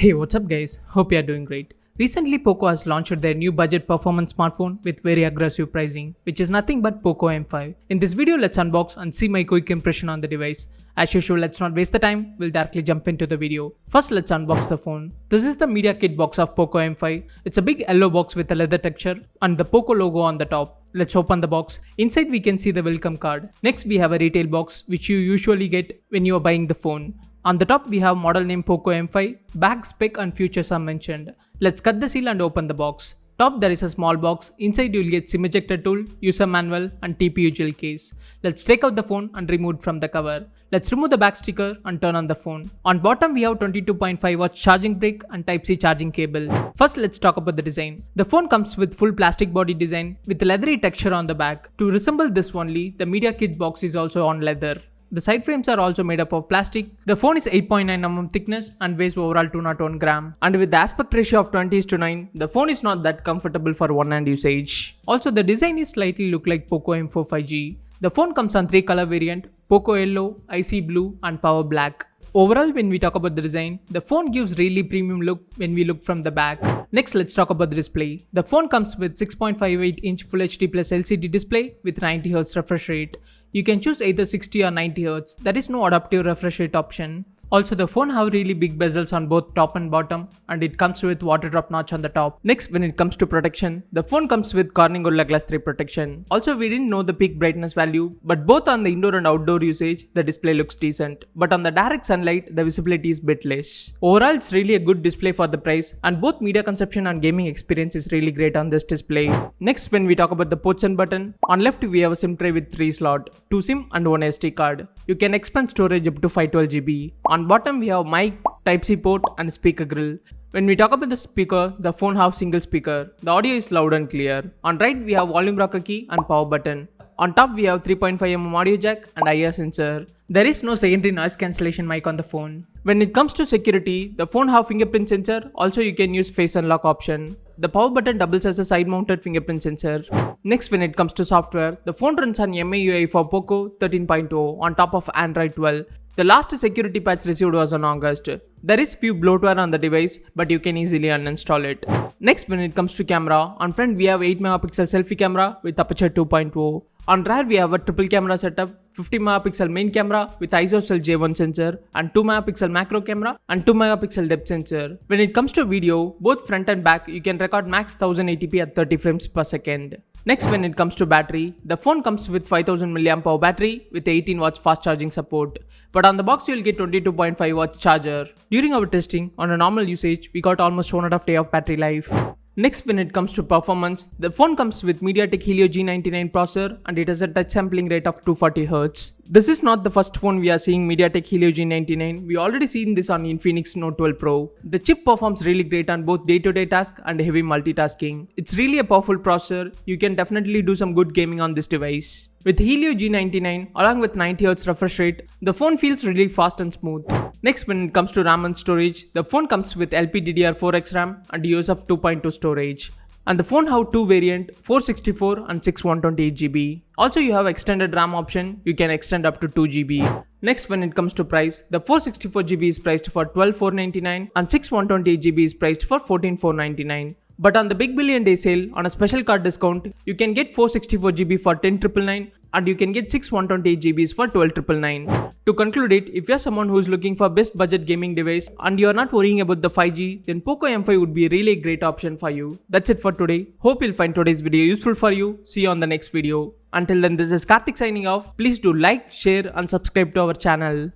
Hey, what's up guys? Hope you are doing great. Recently, POCO has launched their new budget performance smartphone with very aggressive pricing, which is nothing but POCO M5. In this video, let's unbox and see my quick impression on the device. As usual, let's not waste the time, we'll directly jump into the video. First, let's unbox the phone. This is the media kit box of POCO M5. It's a big yellow box with a leather texture and the POCO logo on the top. Let's open the box. Inside we can see the welcome card. Next we have a retail box which you usually get when you are buying the phone. On the top we have model name POCO M5, back, spec and features are mentioned. Let's cut the seal and open the box. Top there is a small box. Inside you will get SIM ejector tool, user manual and TPU gel case. Let's take out the phone and remove it from the cover. Let's remove the back sticker and turn on the phone. On bottom we have 22.5 watts charging brick and Type-C charging cable. First let's talk about the design. The phone comes with full plastic body design with leathery texture on the back. To resemble this only, the media kit box is also on leather. The side frames are also made up of plastic. The phone is 8.9 mm thickness and weighs overall 201 gram. And with the aspect ratio of 20:9, the phone is not that comfortable for one-hand usage. Also, the design is slightly look like POCO M4 5G. The phone comes on 3 color variant: POCO Yellow, Icy Blue and Power Black. Overall, when we talk about the design, the phone gives really premium look when we look from the back. Next, let's talk about the display. The phone comes with 6.58-inch Full HD Plus LCD display with 90Hz refresh rate. You can choose either 60 or 90Hz. There is no adaptive refresh rate option. Also, the phone have really big bezels on both top and bottom, and it comes with water drop notch on the top. Next, when it comes to protection, the phone comes with Corning Gorilla Glass 3 protection. Also, we didn't know the peak brightness value, but both on the indoor and outdoor usage, the display looks decent. But on the direct sunlight, the visibility is bit less. Overall, it's really a good display for the price, and both media consumption and gaming experience is really great on this display. Next, when we talk about the ports and button, on left we have a SIM tray with 3 slots, 2 SIM and 1 SD card. You can expand storage up to 512 GB. On bottom we have mic, Type-C port and speaker grill. When we talk about the speaker, the phone have single speaker. The audio is loud and clear. On right we have volume rocker key and power button. On top we have 3.5 mm audio jack and IR sensor. There is no secondary noise cancellation mic on the phone. When it comes to security, the phone have fingerprint sensor. Also you can use face unlock option. The power button doubles as a side mounted fingerprint sensor. Next, when it comes to software, the phone runs on MIUI for POCO 13.0 on top of Android 12. The last security patch received was on August. There is few bloatware on the device, but you can easily uninstall it. Next, when it comes to camera, on front we have 8 megapixel selfie camera with aperture 2.0. On rear we have a triple camera setup, 50 megapixel main camera with ISOCELL J1 sensor and 2 megapixel macro camera and 2 megapixel depth sensor. When it comes to video, both front and back you can record max 1080p at 30 frames per second. Next, when it comes to battery, the phone comes with 5000 mAh battery with 18 watts fast charging support. But on the box you will get 22.5 watts charger. During our testing, on a normal usage, we got almost 1.5 days of battery life. Next, when it comes to performance, the phone comes with MediaTek Helio G99 processor and it has a touch sampling rate of 240Hz. This is not the first phone we are seeing MediaTek Helio G99. We already seen this on Infinix Note 12 Pro. The chip performs really great on both day-to-day tasks and heavy multitasking. It's really a powerful processor. You can definitely do some good gaming on this device. With Helio G99 along with 90Hz refresh rate, the phone feels really fast and smooth. Next, when it comes to RAM and storage, the phone comes with LPDDR4X RAM and USF 2.2 storage. And the phone have 2 variant, 464 and 6128GB. Also you have extended RAM option, you can extend up to 2GB. Next, when it comes to price, the 464GB is priced for 12,499 and 6128GB is priced for 14,499. But on the Big Billion Day sale, on a special card discount, you can get 464GB for 10,999 and you can get 6128GBs for 12,999. To conclude it, if you are someone who is looking for best budget gaming device and you are not worrying about the 5G, then POCO M5 would be a really great option for you. That's it for today. Hope you'll find today's video useful for you. See you on the next video. Until then, this is Karthik signing off. Please do like, share and subscribe to our channel.